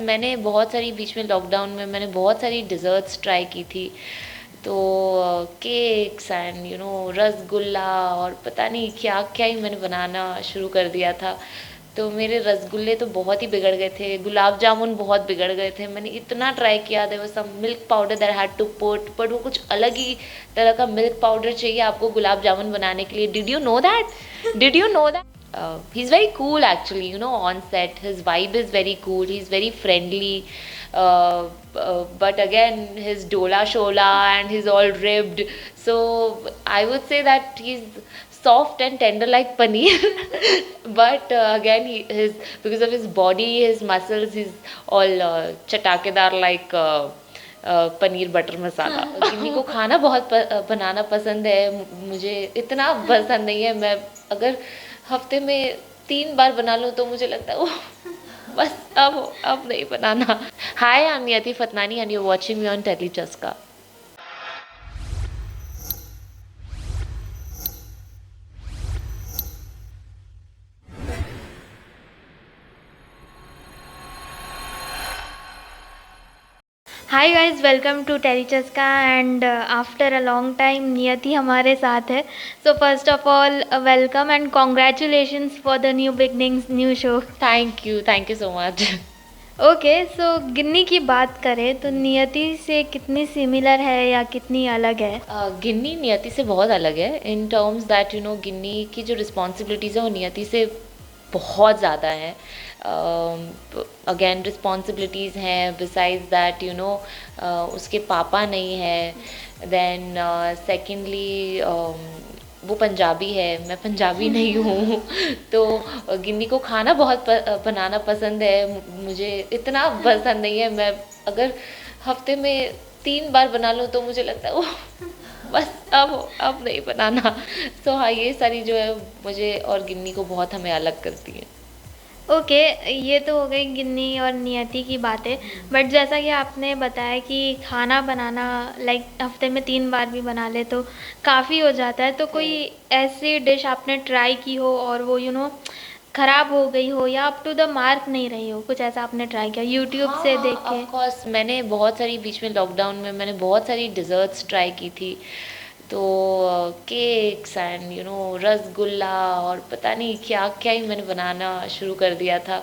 मैंने बहुत सारी बीच में लॉकडाउन में मैंने बहुत सारी डिज़र्ट्स ट्राई की थी। तो केक्स एंड रसगुल्ला और पता नहीं क्या क्या ही मैंने बनाना शुरू कर दिया था। तो मेरे रसगुल्ले तो बहुत ही बिगड़ गए थे, गुलाब जामुन बहुत बिगड़ गए थे। मैंने इतना ट्राई किया, there was some milk powder that had to put, but वो कुछ अलग ही तरह का मिल्क पाउडर चाहिए आपको गुलाब जामुन बनाने के लिए। Did you know that? He's very cool actually, on set. His vibe is very cool. He's very friendly. But again, his dola shola and he's all ribbed. So I would say that he's soft and tender like paneer. But again, because of his body, his muscles, he's all chatakedar like paneer butter masala. Ginni को खाना बहुत बनाना पसंद है, मुझे इतना पसंद नहीं है। मैं अगर हफ्ते में 3 बार बना लूँ तो मुझे लगता है वो बस अब नहीं बनाना। हाय, I am Niyati Fatnani and you are watching me on tele Chaska. Hi guys, welcome to Telechaska and after a long time Niyati हमारे साथ है। So first of all welcome and congratulations for the new beginnings, new show. Thank you so much. Okay, so Ginni की बात करें तो नियति से कितनी सिमिलर है या कितनी अलग है? गिन्नी नियति से बहुत अलग है इन टर्म्स दैट गिन्नी की जो रिस्पॉन्सिबिलिटीज़ है वो नियति से बहुत ज़्यादा है। अगेन रिस्पॉन्सिबिलिटीज़ हैं, बिसाइड्स दैट उसके पापा नहीं है। देन सेकेंडली वो पंजाबी है, मैं पंजाबी नहीं हूँ। तो गिन्नी को खाना बहुत बनाना पसंद है, मुझे इतना पसंद नहीं है। मैं अगर हफ्ते में 3 बार बना लूँ तो मुझे लगता है वो बस अब नहीं बनाना। तो हाँ, ये सारी जो है मुझे और गिन्नी को बहुत हमें अलग करती है। ओके, ये तो हो गई गिन्नी और नियति की बातें। बट जैसा कि आपने बताया कि खाना बनाना लाइक हफ्ते में 3 बार भी बना ले तो काफ़ी हो जाता है। तो कोई ऐसी डिश आपने ट्राई की हो और वो ख़राब हो गई हो या अप टू द मार्क नहीं रही हो, कुछ ऐसा आपने ट्राई किया यूट्यूब से हाँ, देख के? ऑफ कोर्स मैंने बहुत सारी बीच में लॉकडाउन में मैंने बहुत सारी डिज़र्ट्स ट्राई की थी। तो केक्स एंड रसगुल्ला और पता नहीं क्या क्या ही मैंने बनाना शुरू कर दिया था।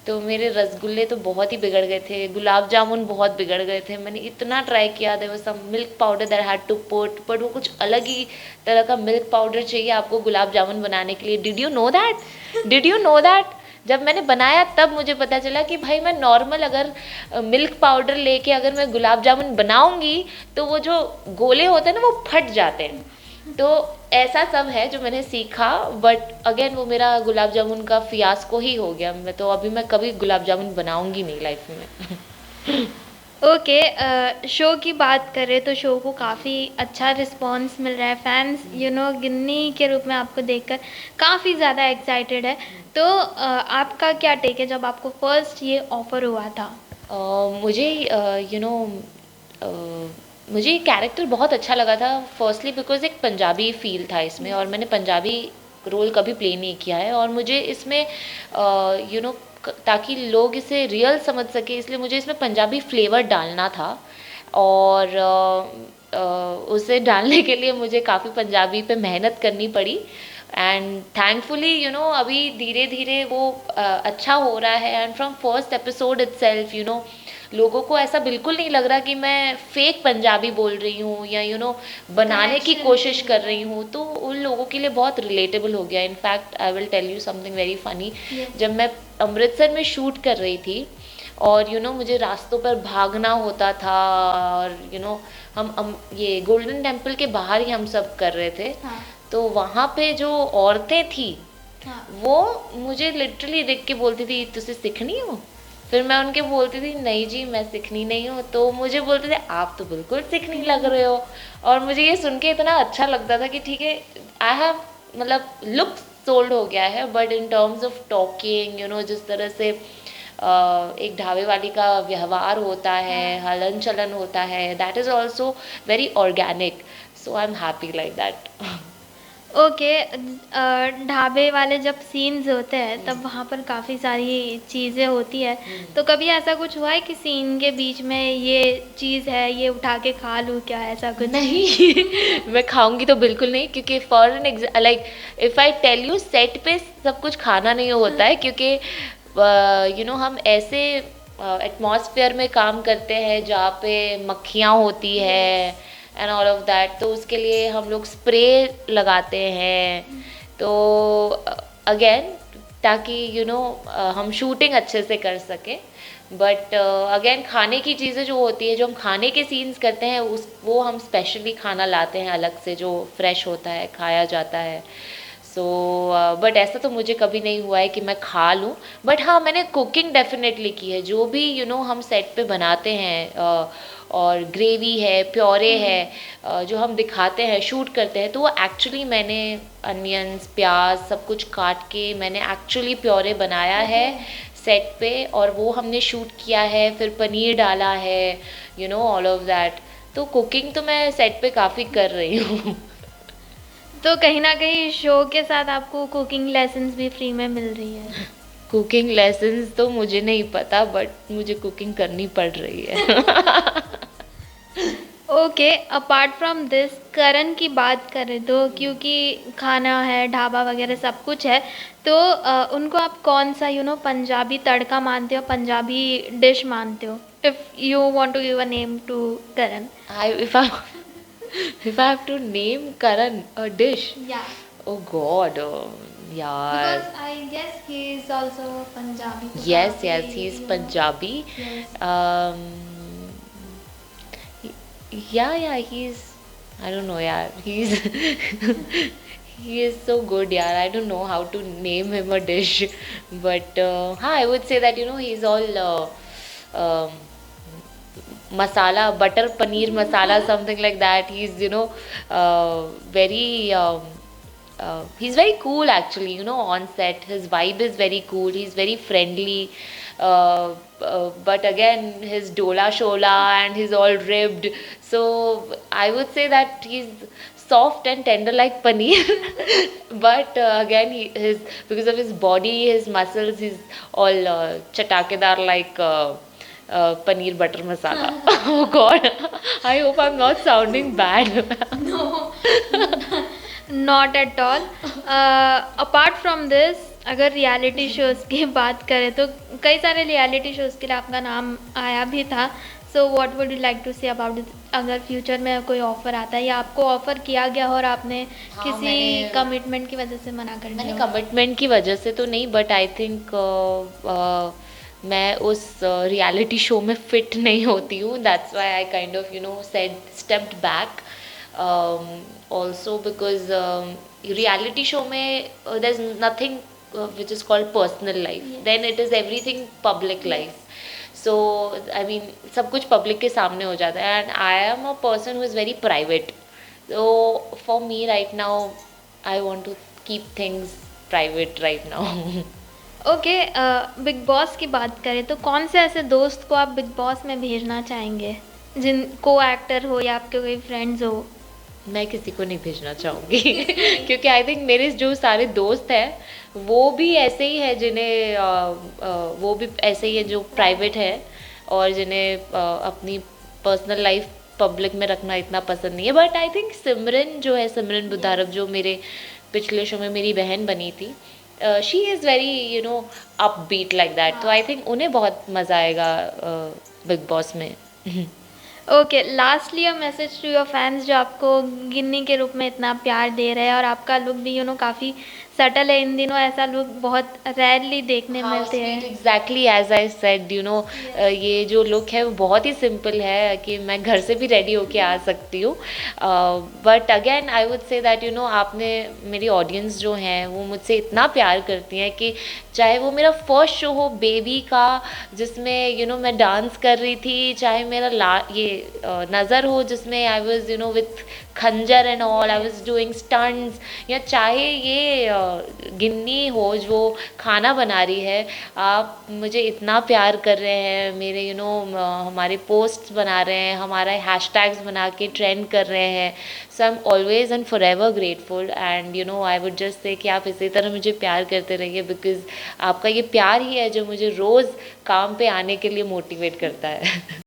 तो मेरे रसगुल्ले तो बहुत ही बिगड़ गए थे, गुलाब जामुन बहुत बिगड़ गए थे। मैंने इतना ट्राई किया, there was some milk powder that had to put, but वो कुछ अलग ही तरह का मिल्क पाउडर चाहिए आपको गुलाब जामुन बनाने के लिए। Did you know that? जब मैंने बनाया तब मुझे पता चला कि भाई मैं नॉर्मल अगर मिल्क पाउडर लेके अगर मैं गुलाब जामुन बनाऊंगी तो वो जो गोले होते हैं ना वो फट जाते हैं। तो ऐसा सब है जो मैंने सीखा। बट अगेन वो मेरा गुलाब जामुन का फियास्को ही हो गया। मैं तो अभी मैं कभी गुलाब जामुन बनाऊंगी नहीं लाइफ में। ओके, शो की बात करें तो शो को काफ़ी अच्छा रिस्पांस मिल रहा है। फैंस गिन्नी के रूप में आपको देखकर काफ़ी ज़्यादा एक्साइटेड है। तो आपका क्या टेक है जब आपको फर्स्ट ये ऑफ़र हुआ था? मुझे मुझे ये कैरेक्टर बहुत अच्छा लगा था। फर्स्टली बिकॉज एक पंजाबी फील था इसमें, और मैंने पंजाबी रोल कभी प्ले नहीं किया है। और मुझे इसमें ताकि लोग इसे रियल समझ सके, इसलिए मुझे इसमें पंजाबी फ्लेवर डालना था। और उसे डालने के लिए मुझे काफ़ी पंजाबी पे मेहनत करनी पड़ी। एंड थैंकफुली अभी धीरे धीरे वो अच्छा हो रहा है। And from first episode itself लोगों को ऐसा बिल्कुल नहीं लग रहा कि मैं फेक पंजाबी बोल रही हूँ या बनाने की कोशिश कर रही हूँ। तो उन लोगों के लिए बहुत रिलेटेबल हो गया। In fact I will tell you something very funny. जब मैं अमृतसर में शूट कर रही थी और मुझे रास्तों पर भागना होता था, और हम ये गोल्डन टेम्पल के बाहर ही हम सब कर रहे थे। हाँ। तो वहाँ पे जो औरतें थी हाँ। वो मुझे लिटरली देख के बोलती थी तुझे सीखनी हो। फिर मैं उनके बोलती थी नहीं जी मैं सीखनी नहीं हूँ। तो मुझे बोलते थे आप तो बिल्कुल सीखनी लग रहे हो। और मुझे ये सुन के इतना अच्छा लगता था कि ठीक है, आई हैव मतलब लुक सोल्ड हो गया है। But in terms of talking जिस तरह से एक ढाबे वाली का व्यवहार होता है, हलन चलन होता है, that is also very organic. So I am happy like that. Okay. ढाबे वाले जब सीन्स होते हैं तब वहाँ पर काफ़ी सारी चीज़ें होती है, तो कभी ऐसा कुछ हुआ है कि सीन के बीच में ये चीज़ है, ये उठा के खा लूँ क्या, ऐसा कुछ? नहीं मैं खाऊंगी तो बिल्कुल नहीं, क्योंकि for an like if I tell you, set पे सब कुछ खाना नहीं होता है, क्योंकि हम ऐसे एटमॉस्फेयर में काम करते हैं जहाँ पे मक्खियाँ होती है एंड ऑल ऑफ दैट, तो उसके लिए हम लोग स्प्रे लगाते हैं। तो अगेन, ताकि हम शूटिंग अच्छे से कर सकें। बट अगेन, खाने की चीज़ें जो होती है, जो हम खाने के सीन्स करते हैं, वो हम स्पेशली खाना लाते हैं अलग से, जो फ्रेश होता है, खाया जाता है। सो बट ऐसा तो मुझे कभी नहीं हुआ है कि मैं खा लूँ। बट हाँ, मैंने कुकिंग डेफिनेटली की है। जो भी हम सेट पे बनाते हैं, और ग्रेवी है, प्योरे है, जो हम दिखाते हैं, शूट करते हैं, तो वो एक्चुअली मैंने अनियंस, प्याज सब कुछ काट के मैंने एक्चुअली प्योरे बनाया है सेट पे, और वो हमने शूट किया है, फिर पनीर डाला है, ऑल ऑफ दैट। तो कुकिंग तो मैं सेट पे काफ़ी कर रही हूँ। तो कहीं ना कहीं शो के साथ आपको कुकिंग लेसन्स भी फ्री में मिल रही है? कुकिंग लेसन्स तो मुझे नहीं पता, बट मुझे कुकिंग करनी पड़ रही है। ओके, अपार्ट फ्रॉम दिस, करण की बात करें तो क्योंकि खाना है, ढाबा वगैरह सब कुछ है, तो उनको आप कौन सा पंजाबी तड़का मानते हो, पंजाबी डिश मानते हो? If you want to give a name to Karan. I if I if I have to name Karan a dish, या oh God, yaar. Because I guess he is also Punjabi, तो Yes, काफी yes, he's Punjabi. Yes. Um, yeah, yeah, I don't know, yeah, he is so good, yeah. I don't know how to name him a dish, but I would say that he's all um, masala, butter paneer masala, something like that. He's very he's very cool actually, on set. His vibe is very cool. He's very friendly. But again, his dola shola and he's all ribbed. So I would say that he's soft and tender like paneer. But again, his because of his body, his muscles, he's all chatakedar like paneer butter masala. Oh God, I hope I'm not sounding bad. No, not at all. Apart from this, अगर reality shows की बात करें तो कई सारे reality shows के लिए आपका नाम आया भी था। So what would you like to say about this? अगर फ्यूचर में कोई ऑफ़र आता है या आपको ऑफ़र किया गया हो और आपने हाँ, किसी कमिटमेंट की वजह से मना कर मैंने दिया हो? कमिटमेंट की वजह से तो नहीं, बट आई थिंक मैं उस रियलिटी शो में फिट नहीं होती हूँ। That's why I kind of said stepped back. Also because reality show में there is nothing which is called personal life, then it is everything public life. So I mean, सब कुछ public के सामने हो जाता है, and I am a person who is very private. So for me right now, I want to keep things private right now. Okay, big boss की बात करें तो कौन से ऐसे दोस्त को आप बिग बॉस में भेजना चाहेंगे, जिन को एक्टर हो या आपके कोई फ्रेंड्स हो? मैं किसी को नहीं भेजना चाहूँगी क्योंकि आई थिंक मेरे जो सारे दोस्त हैं वो भी ऐसे ही हैं, जिन्हें वो भी ऐसे ही है जो प्राइवेट है, और जिन्हें अपनी पर्सनल लाइफ पब्लिक में रखना इतना पसंद नहीं है। बट आई थिंक सिमरन जो है, सिमरन बुधारप, जो मेरे पिछले शो में मेरी बहन बनी थी, she is very upbeat like that. तो आई थिंक उन्हें बहुत मज़ा आएगा बिग बॉस में। Okay, lastly a message to your fans जो आपको गिन्नी के रूप में इतना प्यार दे रहे हैं, और आपका लुक भी काफ़ी सटल है। इन दिनों ऐसा लुक बहुत रेयरली देखने मिलते हैं। एग्जैक्टली एज आई सेड, ये जो लुक है वो बहुत ही सिंपल है कि मैं घर से भी रेडी होके आ सकती हूँ। But again I would say that आपने, मेरी ऑडियंस जो हैं वो मुझसे इतना प्यार करती हैं कि चाहे वो मेरा फर्स्ट शो हो बेबी का, जिसमें मैं डांस कर रही थी, चाहे मेरा ये नज़र हो जिसमें आई वाज विथ खंजर and all, I was doing stunts, या चाहे ये गिन्नी हो जो खाना बना रही है, आप मुझे इतना प्यार कर रहे हैं, मेरे हमारे पोस्ट्स बना रहे हैं, हमारा हैशटैग्स बना के ट्रेंड कर रहे हैं। So I am always and forever grateful, and I would just say कि आप इसी तरह मुझे प्यार करते रहिए, बिकॉज आपका ये प्यार ही है जो मुझे रोज़ काम पे आने के लिए मोटिवेट करता है।